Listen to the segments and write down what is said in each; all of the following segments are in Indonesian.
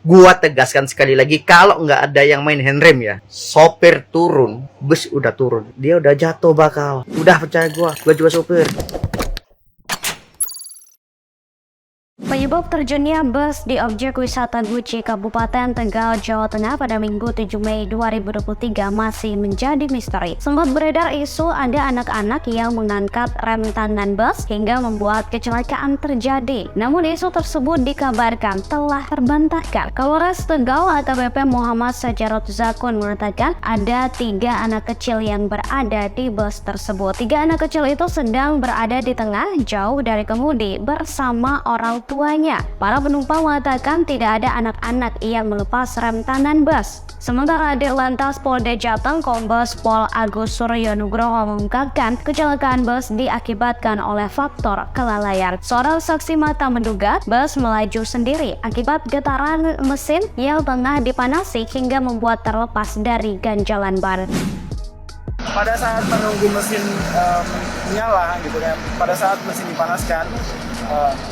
Gua tegaskan sekali lagi, kalau nggak ada yang main handrem ya, sopir turun, bus udah turun, dia udah jatuh bakal. Udah percaya gua juga sopir. Penyebab terjunnya bus di objek wisata Guci Kabupaten Tegal, Jawa Tengah pada Minggu 7 Mei 2023 masih menjadi misteri. Sempat beredar isu ada anak-anak yang mengangkat rem tangan bus hingga membuat kecelakaan terjadi. Namun isu tersebut dikabarkan telah terbantahkan. Kapolres Tegal AKBP Muhammad Sajarot Zakun mengatakan ada 3 anak kecil yang berada di bus tersebut. 3 anak kecil itu sedang berada di tengah jauh dari kemudi bersama orang tuanya. Para penumpang mengatakan tidak ada anak-anak yang melepas rem tangan bus. Sementara Adik Lantas Polda Jateng Kombes Pol Agus Suryo Nugroho mengungkapkan kecelakaan bus diakibatkan oleh faktor kelalaian. Seorang saksi mata menduga bus melaju sendiri akibat getaran mesin yang tengah dipanasi hingga membuat terlepas dari ganjalan ban. Pada saat menunggu mesin menyala gitu kan, pada saat mesin dipanaskan,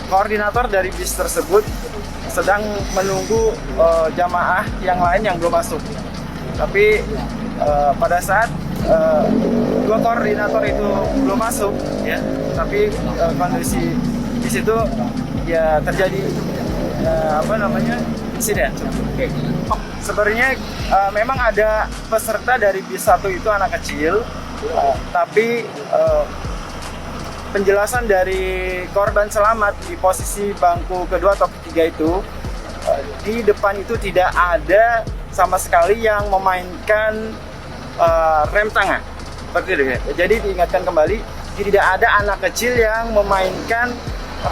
koordinator dari bis tersebut sedang menunggu jamaah yang lain yang belum masuk. Tapi pada saat dua koordinator itu belum masuk, ya, tapi kondisi di situ ya terjadi insiden. Sebenarnya memang ada peserta dari bis 1 itu anak kecil, tapi penjelasan dari korban selamat di posisi bangku kedua atau ketiga itu, di depan itu tidak ada sama sekali yang memainkan rem tangan. Seperti itu ya. Jadi diingatkan kembali, tidak ada anak kecil yang memainkan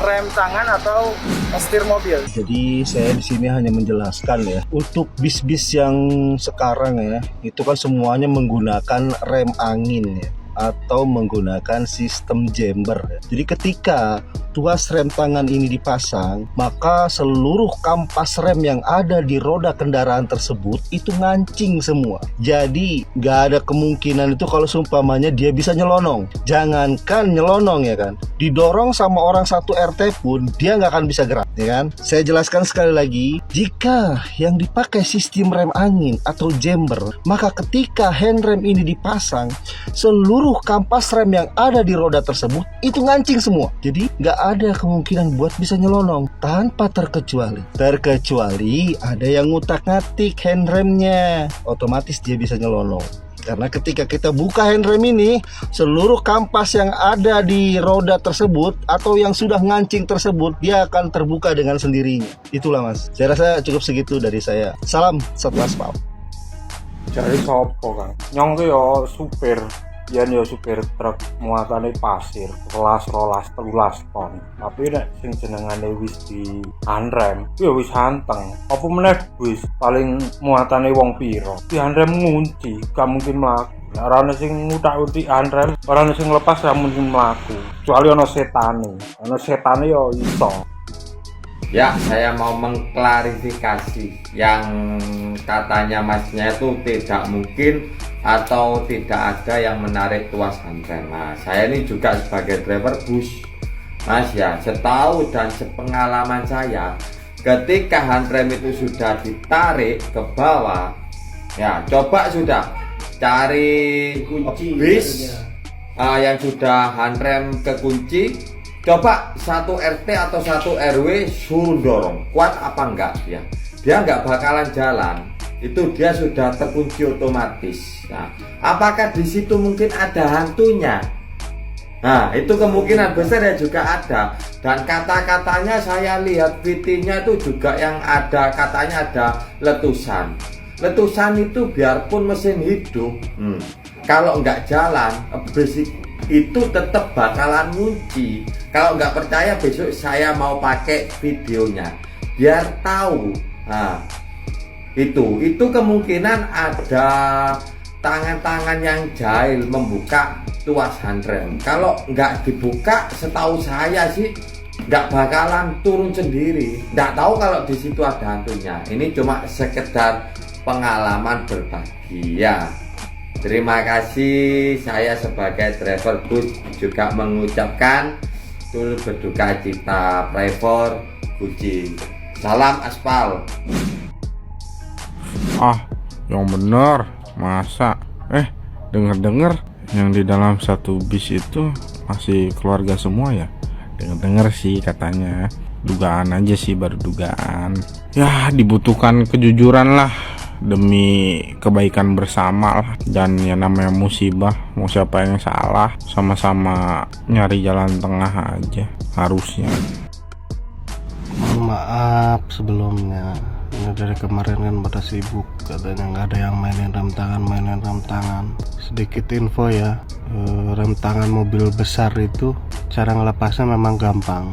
rem tangan atau setir mobil. Jadi saya di sini hanya menjelaskan ya, untuk bis-bis yang sekarang ya, itu kan semuanya menggunakan rem angin ya, atau menggunakan sistem jember. Jadi ketika tuas rem tangan ini dipasang, maka seluruh kampas rem yang ada di roda kendaraan tersebut itu ngancing semua. Jadi nggak ada kemungkinan itu kalau seumpamanya dia bisa nyelonong. Jangankan nyelonong ya kan, didorong sama orang satu RT pun dia nggak akan bisa gerak ya kan. Saya jelaskan sekali lagi, jika yang dipakai sistem rem angin atau jember, maka ketika handrem ini dipasang, seluruh kampas rem yang ada di roda tersebut itu ngancing semua. Jadi nggak ada kemungkinan buat bisa nyelonong tanpa terkecuali ada yang ngutak-ngatik handremnya, otomatis dia bisa nyelonong. Karena ketika kita buka handrem ini, seluruh kampas yang ada di roda tersebut atau yang sudah ngancing tersebut, dia akan terbuka dengan sendirinya. Itulah mas, saya rasa cukup segitu dari saya. Salam Satlaspam. Jadi sopo kan nyong ki yo supir, yen yo supir truk muatane pasir kelas 13 ton. Tapi nek sing jenengane wis di handrem yo wis hanteng. Apa meneh wis paling muatane wong piro? Di handrem ngunci, gak mungkin mlaku. Nek ora ana sing ngutak-utik handrem, ora ana sing lepas gak mungkin mlaku. Kecuali ana setane. Ana setane yo iso. Ya, saya mau mengklarifikasi yang katanya masnya itu tidak mungkin atau tidak ada yang menarik tuas handrem. Nah, saya ini juga sebagai driver bus, mas ya, setahu dan sepengalaman saya, ketika handrem itu sudah ditarik ke bawah, ya coba sudah cari kunci bis yang sudah handrem kekunci. Coba satu RT atau satu RW suruh dorong, kuat apa enggak ya? Dia enggak bakalan jalan. Itu dia sudah terkunci otomatis. Nah, apakah di situ mungkin ada hantunya? Nah, itu kemungkinan besar ya juga ada. Dan kata-katanya saya lihat VT-nya itu juga yang ada katanya ada letusan. Letusan itu biarpun mesin hidup, kalau enggak jalan, berisik itu tetap bakalan ngunci. Kalau nggak percaya besok saya mau pakai videonya biar tahu. Nah, itu kemungkinan ada tangan-tangan yang jahil membuka tuas handrem. Kalau nggak dibuka, setahu saya sih nggak bakalan turun sendiri. Nggak tahu kalau di situ ada hantunya. Ini cuma sekedar pengalaman berbagi ya. Terima kasih, saya sebagai driver bus juga mengucapkan turut berduka cita driver Guci. Salam aspal. Ah, yang bener, masa? Denger-denger yang di dalam satu bis itu masih keluarga semua ya? Denger-denger sih katanya. Dugaan aja sih, baru dugaan. Ya, dibutuhkan kejujuran lah demi kebaikan bersama lah. Dan yang namanya musibah, mau siapa yang salah, sama-sama nyari jalan tengah aja harusnya. Mohon maaf sebelumnya, ini dari kemarin kan pada sibuk, katanya nggak ada yang mainin rem tangan. Sedikit info ya, rem tangan mobil besar itu cara ngelepasnya memang gampang,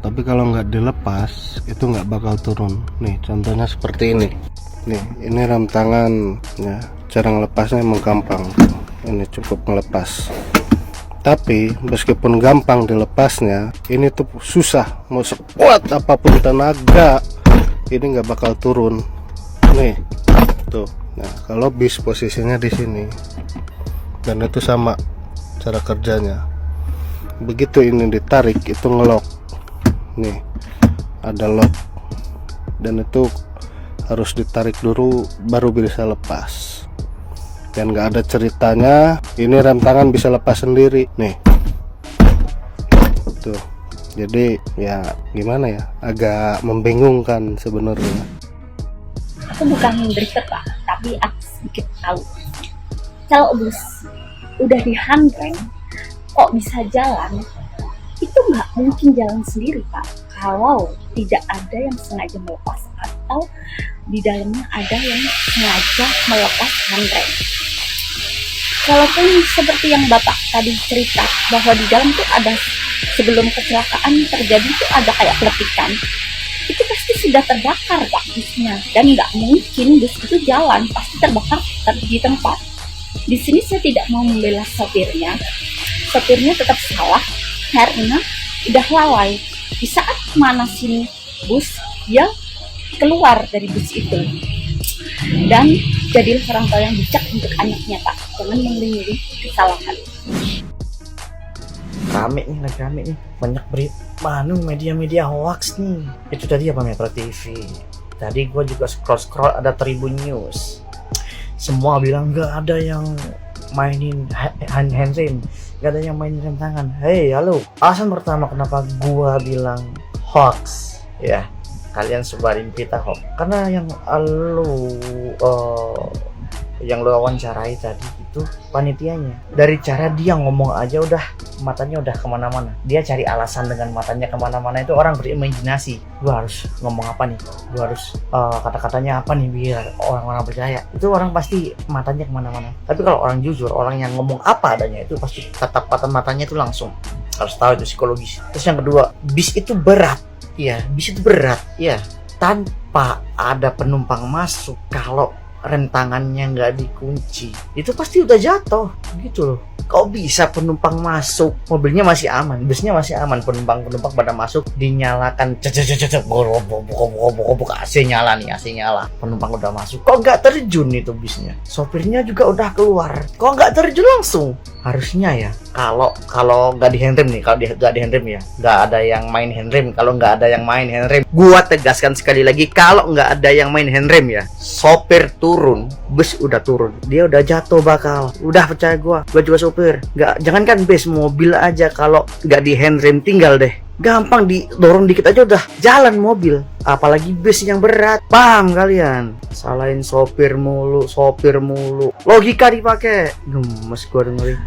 tapi kalau nggak dilepas itu nggak bakal turun. Nih contohnya seperti ini. Nih ini rem tangan ya, cara ngelepasnya emang gampang. Ini cukup ngelepas. Tapi meskipun gampang dilepasnya, ini tuh susah. Mau sekuat apapun tenaga, ini nggak bakal turun. Nih, tuh. Nah, kalau bis posisinya di sini, dan itu sama cara kerjanya. Begitu ini ditarik, itu ngelok. Nih, ada lock, dan itu harus ditarik dulu baru bisa lepas. Dan nggak ada ceritanya ini rem tangan bisa lepas sendiri nih tuh. Jadi ya gimana ya, agak membingungkan sebenarnya. Aku bukan driver Pak, tapi aku sedikit tahu. Kalau bus udah dihandrem kok bisa jalan, itu nggak mungkin jalan sendiri Pak, kalau tidak ada yang sengaja melepas atau di dalamnya ada yang sengaja melepas handrem. Kalaupun seperti yang Bapak tadi cerita bahwa di dalam tuh ada, sebelum kecelakaan terjadi tuh ada kayak pelepikan, itu pasti sudah terbakar Pak busnya, dan nggak mungkin bus itu jalan, pasti terbakar di tempat. Di sini saya tidak mau membela sopirnya tetap salah karena udah lalai. Di saat manasin bus, dia keluar dari bus itu. Dan jadilah orang tua yang bijak untuk anaknya Pak, jangan melindungi kesalahan. Rame nih, banyak berita media-media hoax nih. Itu tadi apa, Metro TV. Tadi gua juga scroll ada Tribun News, semua bilang nggak ada yang mainin handrem, nggak ada yang mainin rem tangan. Hey, halo, alasan pertama kenapa gua bilang hoax ya, kalian sebarin berita hoax karena yang lo wawancarai tadi itu panitianya. Dari cara dia ngomong aja udah matanya udah kemana-mana, dia cari alasan dengan matanya kemana-mana. Itu orang berimajinasi, gua harus ngomong apa nih, gua harus kata-katanya apa nih biar orang-orang percaya. Itu orang pasti matanya kemana-mana. Tapi kalau orang jujur, orang yang ngomong apa adanya, itu pasti tatap matanya itu langsung. Harus tahu itu psikologis. Terus yang kedua, bis itu berat. Iya, bis itu berat. Iya, tanpa ada penumpang masuk, kalau rem tangannya nggak dikunci, itu pasti udah jatuh gitu loh. Kok bisa penumpang masuk, mobilnya masih aman, busnya masih aman, penumpang pada masuk, dinyalakan, buka AC nyala nih, AC nyala, penumpang udah masuk, kok nggak terjun itu bisnya, sopirnya juga udah keluar, kok nggak terjun langsung? Harusnya ya, kalau nggak di handrem nih, kalau nggak di handrem ya, nggak ada yang main handrem. Kalau nggak ada yang main handrem, gua tegaskan sekali lagi, kalau nggak ada yang main handrem ya, sopir turun, bus udah turun, dia udah jatuh bakal, udah percaya gua juga sopir. Nggak, jangankan bus, mobil aja kalau nggak di handrem tinggal deh, gampang didorong dikit aja udah jalan mobil, apalagi bus yang berat. Paham kalian? Salahin sopir mulu, logika dipakai, gemes gua dengerin.